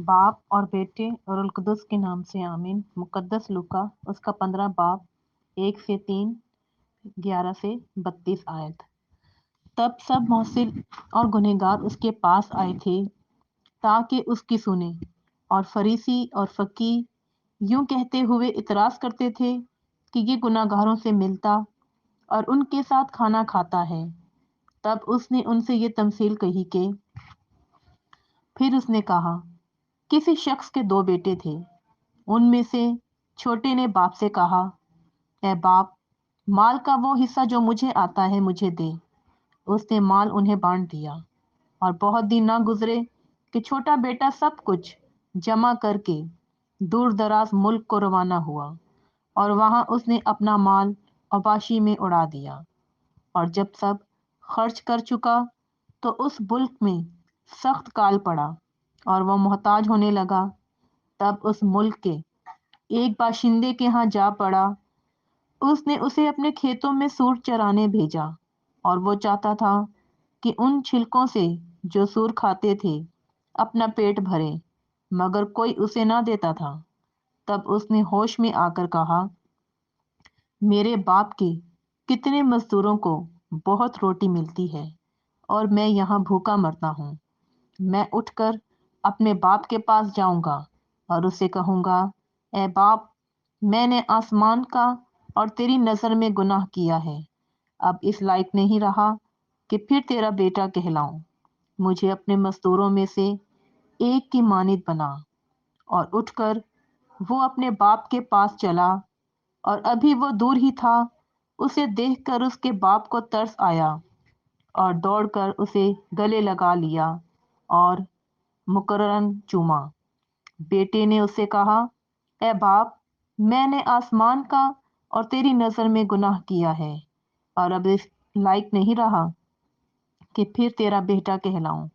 बाप और बेटे और अलकुदस के नाम से आमीन। मुकद्दस लूका उसका 15 बाब 1 से 3, 11 से 32 आयत। तब सब मोहसिन और गुनहगार उसके पास आए थे ताकि उसकी सुने, और फरीसी और फकीह यूं कहते हुए इतराज करते थे कि ये गुनाहगारों से मिलता और उनके साथ खाना खाता है। तब उसने उनसे ये तमसील कही कि फिर उसने कहा, किसी शख्स के 2 बेटे थे। उनमें से छोटे ने बाप से कहा, ए बाप, माल का वो हिस्सा जो मुझे आता है मुझे दे। उसने माल उन्हें बांट दिया, और बहुत दिन ना गुजरे कि छोटा बेटा सब कुछ जमा करके दूर दराज मुल्क को रवाना हुआ, और वहां उसने अपना माल औबाशी में उड़ा दिया। और जब सब खर्च कर चुका तो उस मुल्क में सख्त काल पड़ा और वह मोहताज होने लगा। तब उस मुल्क के एक बाशिंदे के यहाँ जा पड़ा। उसने उसे अपने खेतों में सूर चराने भेजा, और वो चाहता था कि उन छिलकों से जो सूर खाते थे अपना पेट भरे, मगर कोई उसे ना देता था। तब उसने होश में आकर कहा, मेरे बाप के कितने मजदूरों को बहुत रोटी मिलती है और मैं यहाँ भूखा मरता हूँ। मैं उठकर अपने बाप के पास जाऊंगा और उससे कहूंगा, ए बाप, मैंने आसमान का और तेरी नजर में गुनाह किया है। अब इस लायक नहीं रहा कि फिर तेरा बेटा कहलाऊं। मुझे अपने मजदूरों में से एक की मानित बना। और उठकर वो अपने बाप के पास चला, और अभी वो दूर ही था, उसे देखकर उसके बाप को तरस आया, और दौड़कर उसे गले लगा लिया और मुकर्रन चूमा। बेटे ने उससे कहा, ए बाप, मैंने आसमान का और तेरी नजर में गुनाह किया है, और अब इस लायक नहीं रहा कि फिर तेरा बेटा कहलाऊं।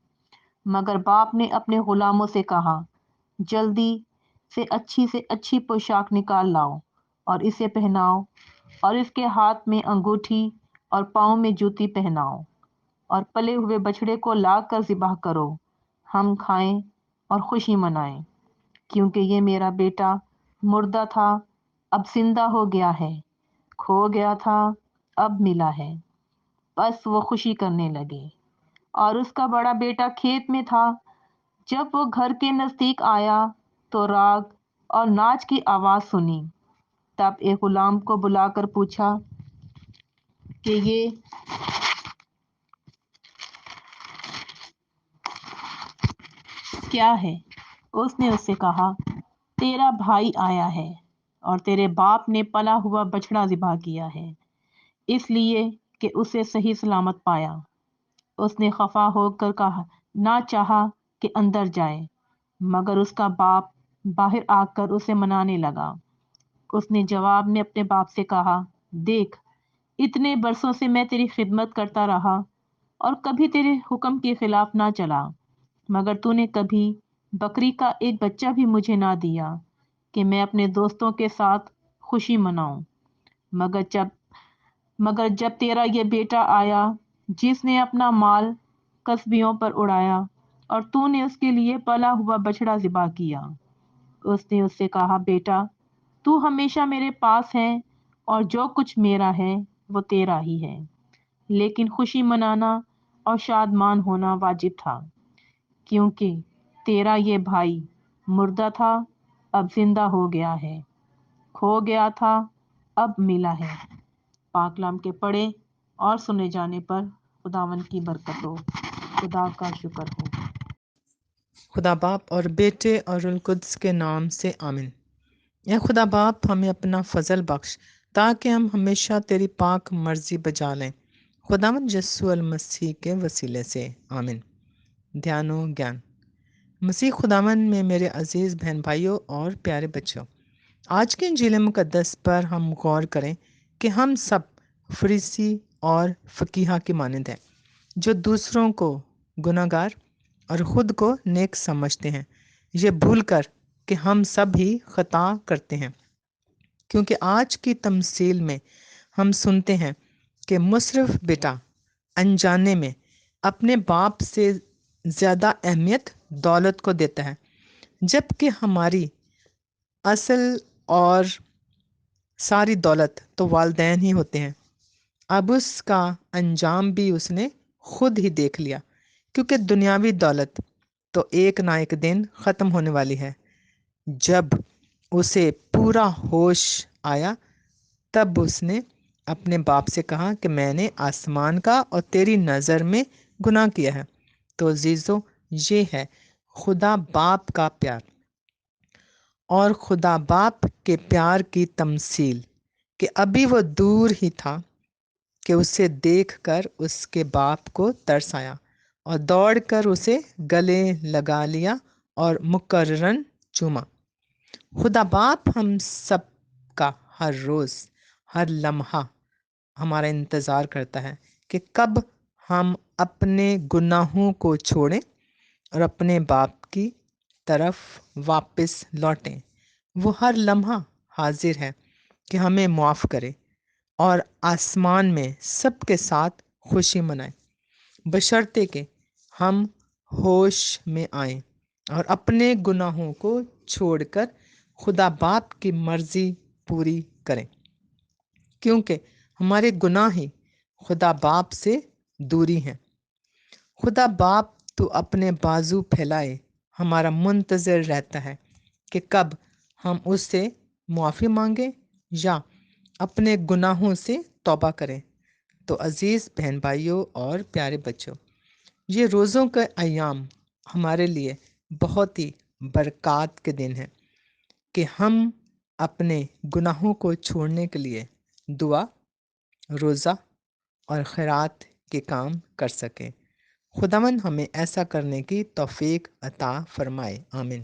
मगर बाप ने अपने गुलामों से कहा, जल्दी से अच्छी पोशाक निकाल लाओ और इसे पहनाओ, और इसके हाथ में अंगूठी और पाँव में जूती पहनाओ, और पले हुए बछड़े को लाकर ज़िबह करो। हम खाएं और खुशी मनाएं, क्योंकि ये मेरा बेटा मुर्दा था, अब जिंदा हो गया है, खो गया था, अब मिला है। बस वो खुशी करने लगे। और उसका बड़ा बेटा खेत में था। जब वो घर के नजदीक आया तो राग और नाच की आवाज सुनी। तब एक गुलाम को बुलाकर पूछा कि ये क्या है। उसने उससे कहा, तेरा भाई आया है, और तेरे बाप ने पला हुआ बछड़ा ज़िबा किया है, इसलिए कि उसे सही सलामत पाया। उसने खफा होकर कहा, ना चाहा कि अंदर जाए, मगर उसका बाप बाहर आकर उसे मनाने लगा। उसने जवाब में अपने बाप से कहा, देख, इतने बरसों से मैं तेरी खिदमत करता रहा और कभी तेरे हुक्म के खिलाफ ना चला, मगर तूने कभी बकरी का एक बच्चा भी मुझे ना दिया कि मैं अपने दोस्तों के साथ खुशी मनाऊं। मगर जब मगर जब तेरा ये बेटा आया, जिसने अपना माल कसबियों पर उड़ाया, और तूने उसके लिए पला हुआ बछड़ा ज़िबा किया। उसने उससे कहा, बेटा, तू हमेशा मेरे पास है, और जो कुछ मेरा है वो तेरा ही है। लेकिन खुशी मनाना और शादमान होना वाजिब था, क्योंकि तेरा ये भाई मुर्दा था, अब जिंदा हो गया है, खो गया था, अब मिला है। पाकलाम के पढ़े और सुने जाने पर खुदावन की बरकत हो। खुदा का शुक्र हो। खुदा बाप और बेटे और उल-कुद्स के नाम से आमीन। या खुदा बाप, हमें अपना फजल बख्श ताकि हम हमेशा तेरी पाक मर्जी बजा लें। खुदावन यस्सु अल मसीह के वसीले से आमीन। ध्यानो ज्ञान। मसीह खुदावन में मेरे अजीज़ बहन भाइयों और प्यारे बच्चों, आज के इंजील मुकद्दस पर हम गौर करें कि हम सब फरीसी और फकीहा की मानद हैं, जो दूसरों को गुनाहगार और ख़ुद को नेक समझते हैं, ये भूल कर कि हम सब ही खता करते हैं। क्योंकि आज की तमसील में हम सुनते हैं कि मुसरफ बेटा अनजाने में अपने बाप से ज़्यादा अहमियत दौलत को देता है, جبکہ ہماری اصل اور ساری دولت تو والدین ہی ہوتے ہیں۔ اب اس کا انجام بھی اس نے خود ہی دیکھ لیا، کیونکہ دنیاوی دولت تو ایک نہ ایک دن ختم ہونے والی ہے۔ جب اسے پورا ہوش آیا تب اس نے اپنے باپ سے کہا کہ میں نے آسمان کا اور تیری نظر میں گناہ کیا ہے۔ تو عزیزو، یہ ہے خدا باپ کا پیار، اور خدا باپ کے پیار کی تمثیل کہ ابھی وہ دور ہی تھا کہ اسے دیکھ کر اس کے باپ کو ترس آیا اور دوڑ کر اسے گلے لگا لیا اور مکررن چوما۔ خدا باپ ہم سب کا ہر روز، ہر لمحہ ہمارا انتظار کرتا ہے کہ کب ہم اپنے گناہوں کو چھوڑیں اور اپنے باپ کی طرف واپس لوٹیں۔ وہ ہر لمحہ حاضر ہے کہ ہمیں معاف کرے اور آسمان میں سب کے ساتھ خوشی منائے، بشرطے کہ ہم ہوش میں آئیں اور اپنے گناہوں کو چھوڑ کر خدا باپ کی مرضی پوری کریں، کیونکہ ہمارے گناہ ہی خدا باپ سے دوری ہیں۔ خدا باپ تو اپنے بازو پھیلائے ہمارا منتظر رہتا ہے کہ کب ہم اس سے معافی مانگیں یا اپنے گناہوں سے توبہ کریں۔ تو عزیز بہن بھائیوں اور پیارے بچوں، یہ روزوں کا ایام ہمارے لیے بہت ہی برکات کے دن ہیں کہ ہم اپنے گناہوں کو چھوڑنے کے لیے دعا، روزہ اور خیرات کے کام کر سکیں۔ خداوند ہمیں ایسا کرنے کی توفیق عطا فرمائے، آمین۔